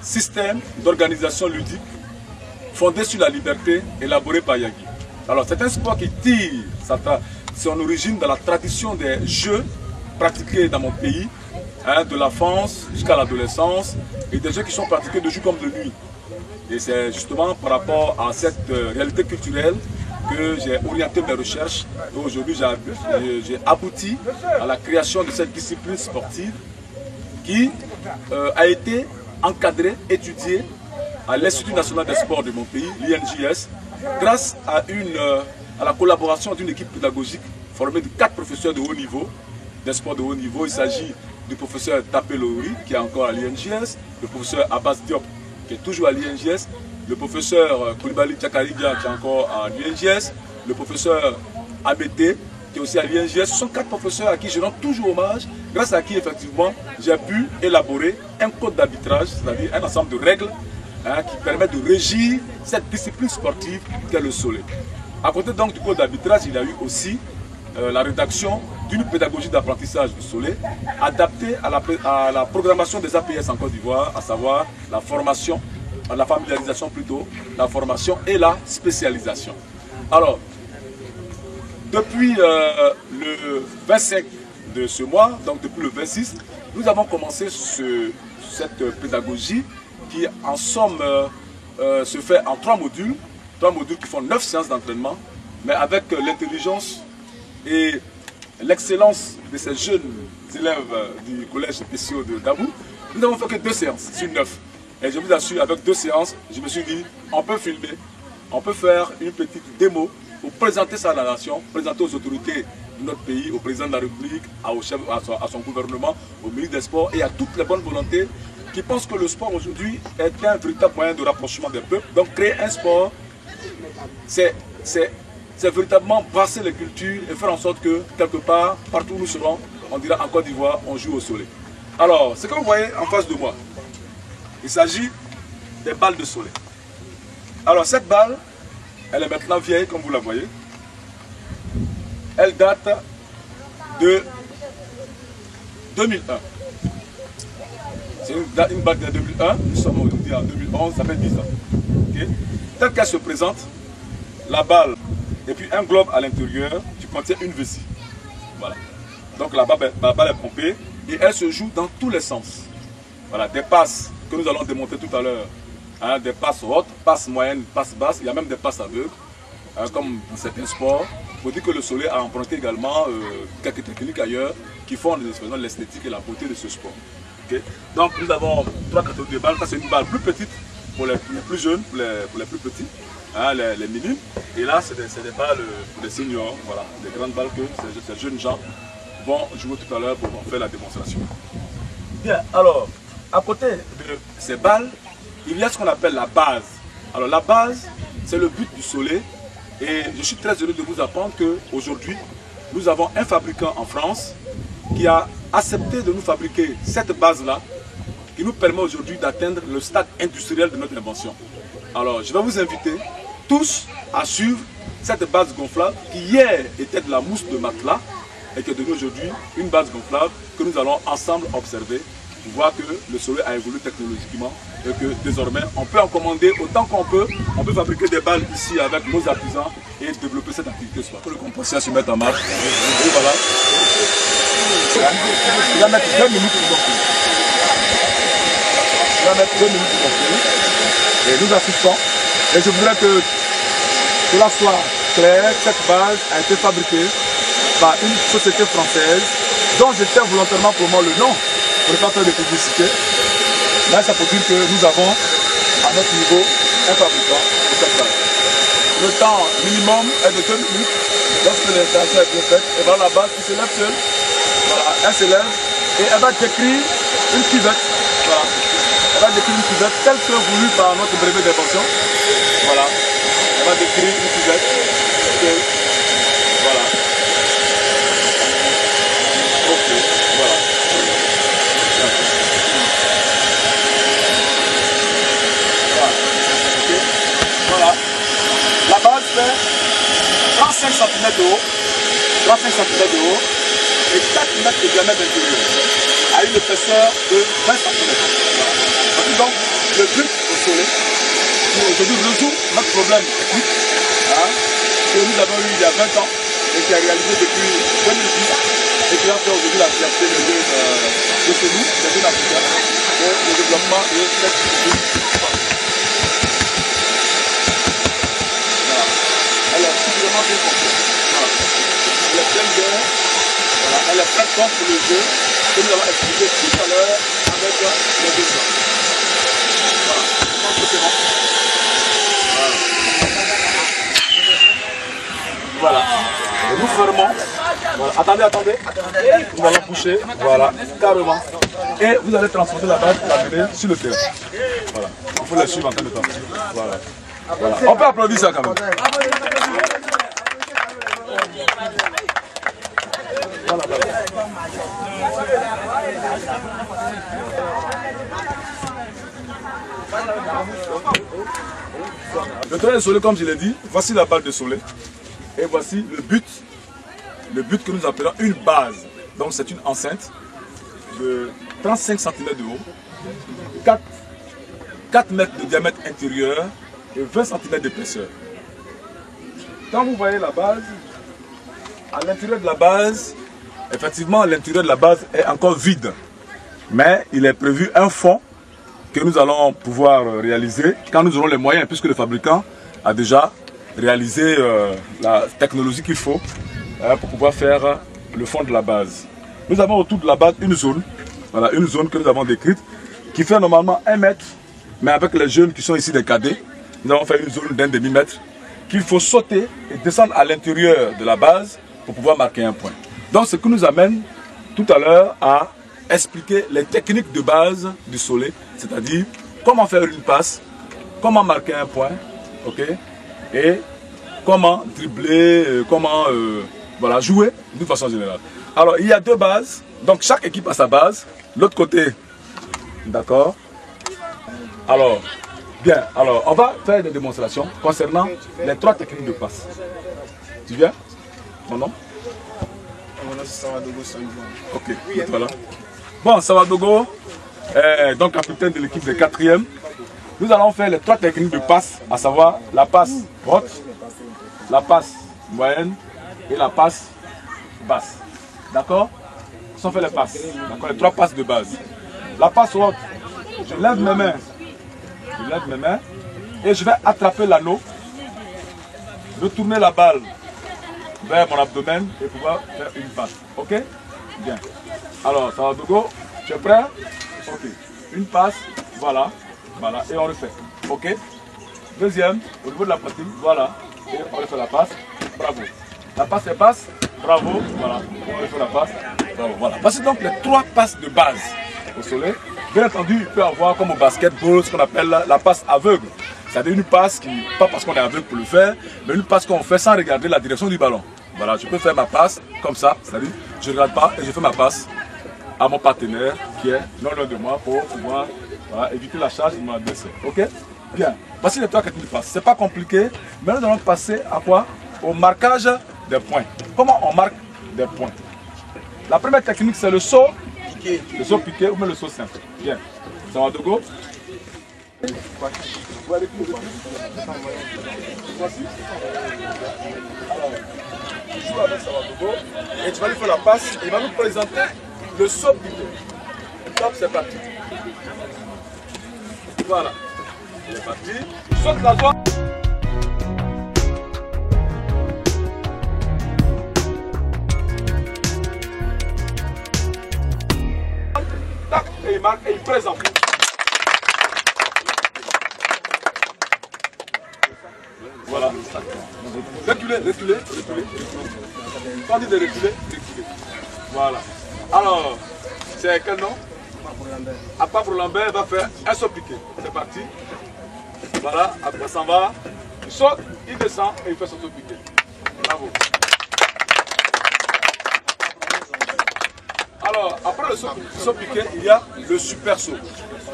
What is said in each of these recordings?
Système d'organisation ludique fondé sur la liberté élaboré par Yagi. Alors c'est un sport qui tire son origine dans la tradition des jeux pratiqués dans mon pays, de l'enfance jusqu'à l'adolescence, et des jeux qui sont pratiqués de jour comme de nuit. Et c'est justement par rapport à cette réalité culturelle que j'ai orienté mes recherches. Et aujourd'hui j'ai abouti à la création de cette discipline sportive qui a été encadré, étudié à l'Institut national des sports de mon pays, l'INJS, grâce à la collaboration d'une équipe pédagogique formée de 4 professeurs de haut niveau, des sports de haut niveau. Il s'agit du professeur Tapé Louri, qui est encore à l'INJS, le professeur Abbas Diop, qui est toujours à l'INJS, le professeur Koulibaly Tchakaridia, qui est encore à l'INJS, le professeur Abete, qui est aussi à l'INJS. Ce sont 4 professeurs à qui je rends toujours hommage, grâce à qui effectivement j'ai pu élaborer un code d'arbitrage, c'est-à-dire un ensemble de règles qui permettent de régir cette discipline sportive qu'est le soleil. À côté donc du code d'arbitrage, il y a eu aussi la rédaction d'une pédagogie d'apprentissage du soleil adaptée à la programmation des APS en Côte d'Ivoire, à savoir la formation, la familiarisation plutôt, la formation et la spécialisation. Alors, depuis le 25 de ce mois, donc depuis le 26, nous avons commencé cette pédagogie qui en somme se fait en 3 modules qui font 9 séances d'entraînement, mais avec l'intelligence et l'excellence de ces jeunes élèves du collège spécial de Dabou. Nous n'avons fait que 2 séances sur 9. Et je vous assure, avec 2 séances, je me suis dit, on peut filmer, on peut faire une petite démo pour présenter ça à la nation, présenter aux autorités de notre pays, au président de la République, à son gouvernement, au ministre des Sports et à toutes les bonnes volontés qui pensent que le sport aujourd'hui est un véritable moyen de rapprochement des peuples. Donc créer un sport, c'est véritablement brasser les cultures et faire en sorte que quelque part, partout où nous serons, on dira en Côte d'Ivoire, on joue au soleil. Alors, ce que vous voyez en face de moi, il s'agit des balles de soleil. Alors cette balle, elle est maintenant vieille, comme vous la voyez. Elle date de 2001. C'est une balle de 2001. Nous sommes aujourd'hui en 2011, ça fait 10 ans. Okay? Telle qu'elle se présente, la balle et puis un globe à l'intérieur qui contient une vessie. Voilà. Donc la balle est pompée et elle se joue dans tous les sens. Voilà, des passes que nous allons démontrer tout à l'heure. Hein, des passes hautes, passes moyennes, passes basses, il y a même des passes aveugles, comme dans certains sports. Il faut dire que le soleil a emprunté également quelques techniques ailleurs qui font l'esthétique et la beauté de ce sport. Okay? Donc nous avons 3 catégories de balles. Ça c'est une balle plus petite pour les plus jeunes, pour les plus petits, hein, les minimes. Et là c'est des balles pour les seniors, voilà, des grandes balles que ces jeunes gens vont jouer tout à l'heure pour faire la démonstration. Bien, alors, à côté de ces balles, il y a ce qu'on appelle la base. Alors la base, c'est le but du soleil. Et je suis très heureux de vous apprendre qu'aujourd'hui, nous avons un fabricant en France qui a accepté de nous fabriquer cette base-là, qui nous permet aujourd'hui d'atteindre le stade industriel de notre invention. Alors je vais vous inviter tous à suivre cette base gonflable qui hier était de la mousse de matelas et qui est devenue aujourd'hui une base gonflable que nous allons ensemble observer. On voit que le soleil a évolué technologiquement et que désormais on peut en commander autant qu'on peut. On peut fabriquer des balles ici avec nos artisans et développer cette activité sport. Le composteur se met en marche. Et voilà. Il va mettre 2 minutes pour gonfler. Il va mettre 2 minutes pour gonfler. Et nous assistons. Et je voudrais que cela soit clair. Cette base a été fabriquée par une société française dont je tiens volontairement pour moi le nom. Pour ne pas faire de publicité. Là, ça peut dire que nous avons à notre niveau un fabricant de cette base. Le temps minimum est de 2 minutes. Lorsque l'installation est bien faite, et voilà la base qui se lève seule. Voilà, elle se lève et elle va décrire une cuvette. Voilà. Elle va décrire une cuvette telle que voulue par notre brevet d'invention. Voilà. Elle va décrire une cuvette. Voilà. Ok, voilà. Voilà. La base fait 35 cm de haut, 35 cm de haut et 4 mètres de diamètre intérieur à une épaisseur de 20 cm. Voilà. Donc, le but au soleil, pour aujourd'hui résoudre notre problème technique, hein, que nous avons eu il y a 20 ans et qui a réalisé depuis 2010 et qui va faire aujourd'hui la fierté de chez nous, des jeunes africains, pour le développement de cette culture. Elle est suffisamment bien construite. Voilà. Elle est pleine d'air. Voilà. Elle est prête contre le jeu que nous avons expliqué tout à l'heure avec les deux gens. Voilà. Je pense que c'est bon. Voilà. Et nous fermons. Voilà. Attendez, attendez. Nous allons coucher. Voilà. Carrément. Et vous allez transporter la base pour la mener sur le terrain. Voilà. Il faut la suivre en temps de temps. Voilà. Voilà. On peut applaudir ça quand même. Voilà, voilà. Le terrain de soleil, comme je l'ai dit, voici la balle de soleil. Et voici le but que nous appelons une base. Donc c'est une enceinte de 35 cm de haut, 4 mètres de diamètre intérieur et 20 cm d'épaisseur. Quand vous voyez la base, à l'intérieur de la base, effectivement l'intérieur de la base est encore vide. Mais il est prévu un fond que nous allons pouvoir réaliser quand nous aurons les moyens, puisque le fabricant a déjà réalisé la technologie qu'il faut pour pouvoir faire le fond de la base. Nous avons autour de la base une zone, voilà, une zone que nous avons décrite, qui fait normalement 1 mètre, mais avec les jeunes qui sont ici des cadets, nous avons fait une zone d'1 demi-mètre qu'il faut sauter et descendre à l'intérieur de la base pour pouvoir marquer un point. Donc ce qui nous amène tout à l'heure à expliquer les techniques de base du soleil, c'est-à-dire comment faire une passe, comment marquer un point, ok, et comment dribbler, comment voilà, jouer d'une façon générale. Alors il y a 2 bases, donc chaque équipe a sa base, l'autre côté, d'accord. Alors, bien, alors on va faire des démonstrations concernant les 3 techniques de passe. Tu viens? Ton nom? Mon nom c'est Savadogo Sanjou. Ok, voilà. Bon, Savadogo, donc capitaine de l'équipe de 4e. Nous allons faire les 3 techniques de passe, à savoir la passe haute, la passe moyenne et la passe basse. D'accord? Si on fait les passes, d'accord, les 3 passes de base. La passe haute, je lève mes mains. Je lève mes mains et je vais attraper l'anneau, retourner la balle vers mon abdomen et pouvoir faire une passe. Ok? Bien. Alors, Savadogo, tu es prêt? Ok. Une passe, voilà. Voilà, et on refait. Ok? Deuxième, au niveau de la poitrine, voilà. Et on refait la passe. Bravo. La passe est passe. Bravo. Voilà. Et on refait la passe. Bravo. Voilà. Voici donc les 3 passes de base au soleil. Bien entendu, il peut avoir comme au basketball ce qu'on appelle la passe aveugle. C'est-à-dire une passe qui, pas parce qu'on est aveugle pour le faire, mais une passe qu'on fait sans regarder la direction du ballon. Voilà, je peux faire ma passe comme ça, c'est-à-dire je ne regarde pas et je fais ma passe à mon partenaire qui est non loin de moi pour pouvoir, voilà, éviter la charge de mon adversaire. Ok? Bien. Voici les 3 techniques de passe. C'est pas compliqué, mais nous allons passer à quoi? Au marquage des points. Comment on marque des points? La première technique, c'est le saut. Le saut piqué ou même le saut simple. Bien. Savadogo. Voici. Alors, joue avec Savadogo et tu vas lui faire la passe et il va nous présenter le saut piqué. Top, c'est parti. Voilà. Il est parti. Saute la zone. Tac, et il marque et il présente. Voilà. Reculez, reculez, reculez. Quand on dit de reculer, reculez. Voilà. Alors, c'est quel nom? Apapro Lambert va faire un saut piqué. C'est parti. Voilà, après s'en va. Il saute, il descend et il fait son saut piqué. Bravo. Alors, après le saut piqué, il y a le super saut.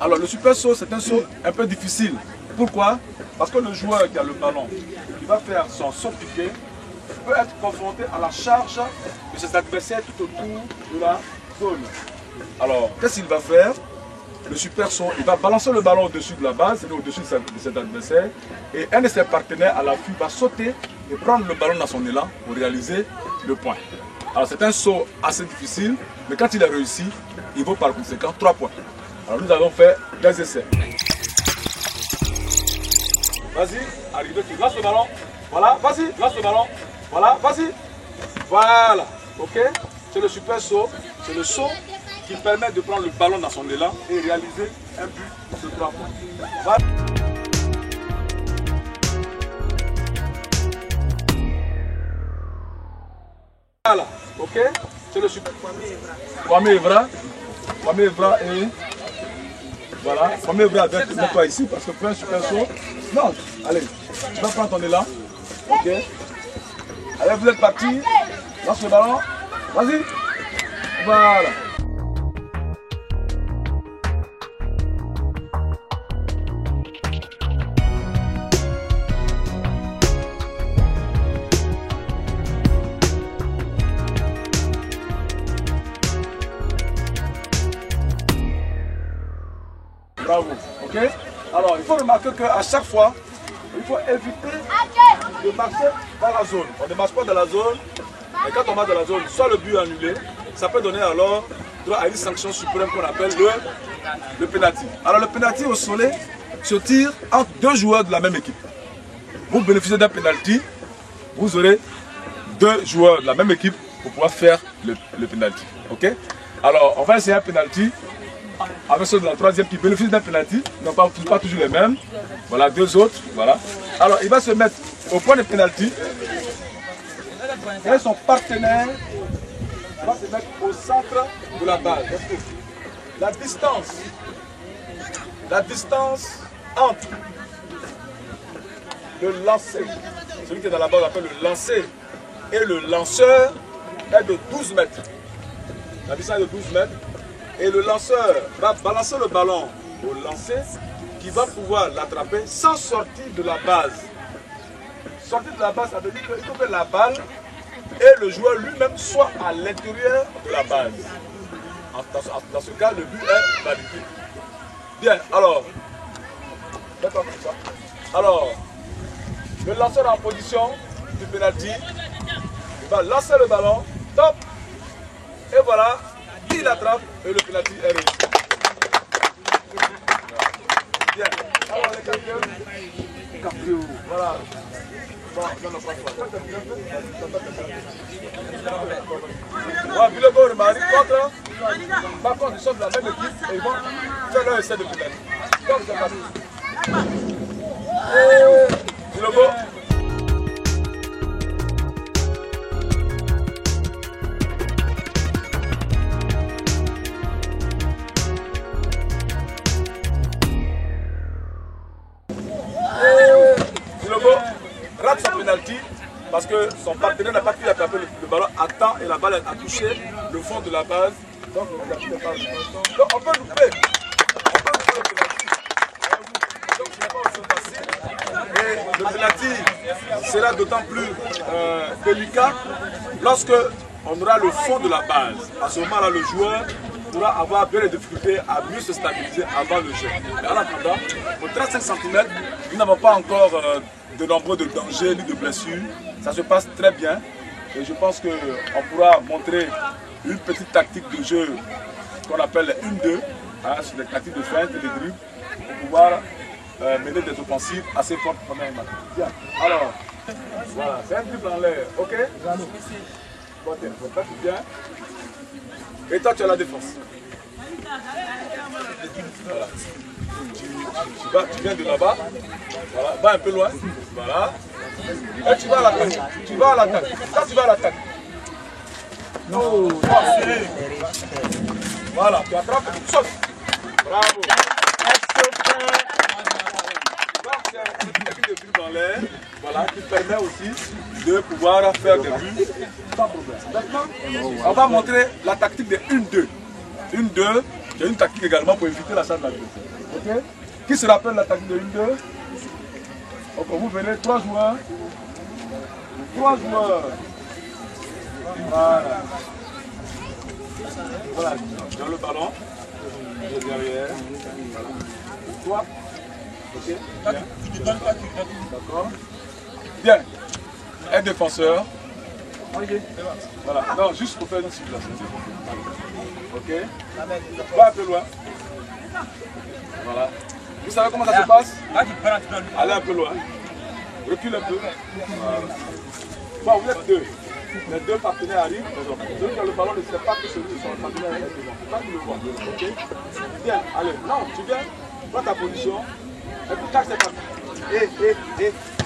Alors, le super saut, c'est un saut un peu difficile. Pourquoi? Parce que le joueur qui a le ballon, qui va faire son saut piqué, peut être confronté à la charge de ses adversaires tout autour de la zone. Alors, qu'est-ce qu'il va faire? Le super saut, il va balancer le ballon au-dessus de la base, au-dessus de cet adversaire, et un de ses partenaires à l'affût va sauter et prendre le ballon dans son élan pour réaliser le point. Alors, c'est un saut assez difficile, mais quand il a réussi, il vaut par conséquent 3 points. Alors, nous avons fait des essais. Vas-y, arrive, tu lances le ballon. Voilà, vas-y, lance le ballon. Voilà, vas-y. Voilà, ok. C'est le super saut. C'est le saut qui permet de prendre le ballon dans son élan et réaliser un but de 3 points. Voilà. Voilà, ok. C'est le super. Kwame Evra. Kwame Evra et. Voilà, Kwame Evra, mets-toi ici parce que pour un super saut. Non, allez, tu vas prendre ton élan. Ok. Allez, vous êtes partis. Lance le ballon. Vas-y. Voilà. Bravo. Ok. Alors, il faut remarquer qu'à chaque fois, il faut éviter de marcher dans la zone. On ne marche pas dans la zone, mais quand on marche dans la zone, soit le but est annulé, ça peut donner alors droit à une sanction suprême qu'on appelle le penalty. Alors le penalty au soleil se tire entre 2 joueurs de la même équipe. Vous bénéficiez d'un penalty, vous aurez 2 joueurs de la même équipe pour pouvoir faire le penalty. Ok? Alors on va essayer un penalty avec ceux de la 3e qui bénéficient d'un penalty, non pas toujours les mêmes. Voilà, 2 autres. Voilà. Alors il va se mettre au point de penalty et son partenaire va se mettre au centre de la balle. La distance entre le lancer, celui qui est dans la balle, on appelle le lancer, et le lanceur est de 12 mètres. La distance est de 12 mètres. Et le lanceur va balancer le ballon au lancer qui va pouvoir l'attraper sans sortir de la base. Sortir de la base, ça veut dire qu'il faut que la balle et le joueur lui-même soient à l'intérieur de la base. Dans ce cas, le but est validé. Bien, alors, d'accord comme ça. Alors, le lanceur en position du penalty, il va lancer le ballon, top, et voilà, il attrape et le penalty est réussi. Bien, alors les capteurs, voilà. Bon, non, pas toi. Ouais, Bilebo et Marie contre. Par contre, ils sont de la même équipe et ils vont faire leur essai de penalty. Donc, c'est parti. Bilebo. Rate son penalty parce que son partenaire n'a pas pu attraper le ballon à temps et la balle a touché le fond de la base. Donc on peut louper. Le penalty. Donc ce n'est pas aussi facile. Et le penalty sera d'autant plus délicat lorsque on aura le fond de la base. À ce moment-là, le joueur pourra avoir bien des difficultés à mieux se stabiliser avant le jeu. Mais en attendant, au 35 cm, nous n'avons pas encore de nombreux dangers ni de blessures. Ça se passe très bien et je pense qu'on pourra montrer une petite tactique de jeu qu'on appelle 1-2, hein, sur des tactiques de feinte et de dribble pour pouvoir mener des offensives assez fortes pendant un match. Bien, alors, voilà, c'est un dribble en l'air, ok? Bon, tiens, bien. Et toi tu as la défense. Voilà. Tu viens de là-bas. Voilà. Va un peu loin. Voilà. Et tu vas à l'attaque. Tu vas à l'attaque. Quand tu vas à l'attaque. Non. Voilà. Tu attrapes et tu sautes. Bravo. Dans l'air, voilà, qui permet aussi de pouvoir faire des buts sans problème. Maintenant, on va montrer la tactique de 1-2. 1-2, c'est une tactique également pour éviter la charge d'adversaire. Ok? Qui se rappelle la tactique de 1-2? Donc vous venez, 3 joueurs. 3 joueurs. Voilà. Voilà, dans le ballon. Et derrière. Voilà. 3. Ok, bien. D'accord. Bien. Un défenseur. Voilà. Non, juste pour faire une circulation. Ok. Va un peu loin. Voilà. Vous savez comment ça se passe? Allez un peu loin. Recule un peu. Voilà. Bon, vous êtes deux. Les deux partenaires arrivent. Celui qui a le ballon ne sait pas que celui qui son partenaire est devant. Pas qu'il le voit. Ok. Bien. Allez. Non, tu viens. Prends ta position. Et puis cache ses parties.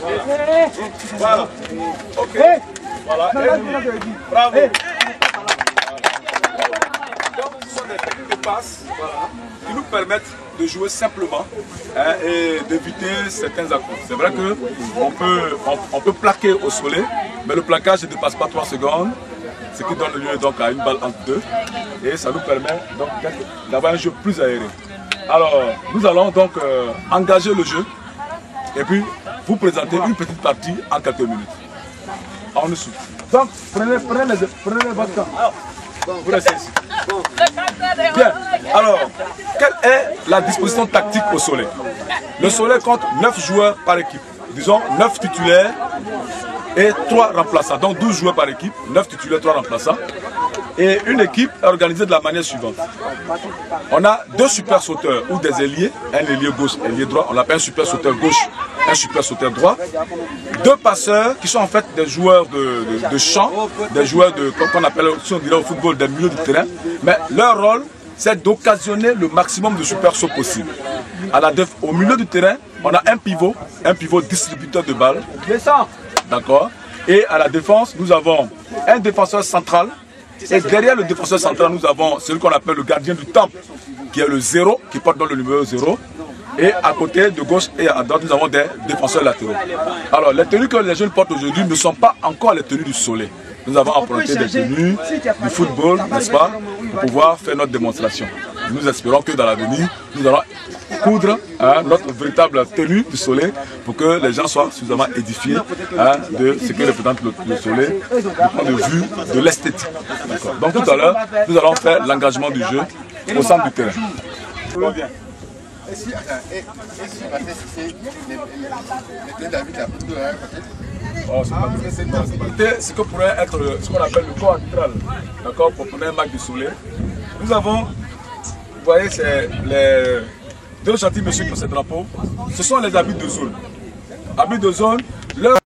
Voilà. Voilà. Ok. Voilà. Bravo. Donc, ce sont des techniques de passe qui nous permettent de jouer simplement et d'éviter certains à-coups. C'est vrai qu'on peut plaquer au soleil, mais le plaquage ne dépasse pas 3 secondes, ce qui donne lieu donc à une balle entre deux. Et ça nous permet donc d'avoir un jeu plus aéré. Alors, nous allons donc engager le jeu et puis vous présenter une petite partie en quelques minutes. En dessous. Donc, prenez votre temps. Vous restez ici. Bien. Alors, quelle est la disposition tactique au soleil? Le soleil compte 9 joueurs par équipe. Disons 9 titulaires et 3 remplaçants. Donc 12 joueurs par équipe, 9 titulaires, 3 remplaçants. Et une équipe est organisée de la manière suivante. On a 2 super sauteurs ou des ailiers, un ailier gauche et un ailier droit. On appelle un super sauteur gauche, un super sauteur droit. 2 passeurs qui sont en fait des joueurs de champ, des joueurs qu'on appelle, si on dirait au football, des milieux du terrain. Mais leur rôle, c'est d'occasionner le maximum de super sauts possible. Au milieu du terrain, on a un pivot distributeur de balles. D'accord. Et à la défense, nous avons un défenseur central. Et derrière le défenseur central, nous avons celui qu'on appelle le gardien du temple, qui est le 0, qui porte dans le numéro 0. Et à côté, de gauche et à droite, nous avons des défenseurs latéraux. Alors, les tenues que les jeunes portent aujourd'hui ne sont pas encore les tenues du soleil. Nous avons emprunté des tenues du football, n'est-ce pas, pour pouvoir faire notre démonstration. Nous espérons que dans l'avenir, nous allons coudre notre véritable tenue du soleil pour que les gens soient suffisamment édifiés de ce que représente le soleil du point de vue de l'esthétique. Donc tout à l'heure, nous allons faire l'engagement du jeu au centre du terrain. C'est ce que pourrait être ce qu'on appelle le corps arbitral, d'accord, pour prendre un match du soleil. Nous avons, vous voyez, c'est les 2 gentils messieurs qui ont ces drapeaux. Ce sont les habits de zone. Habits de zone, leur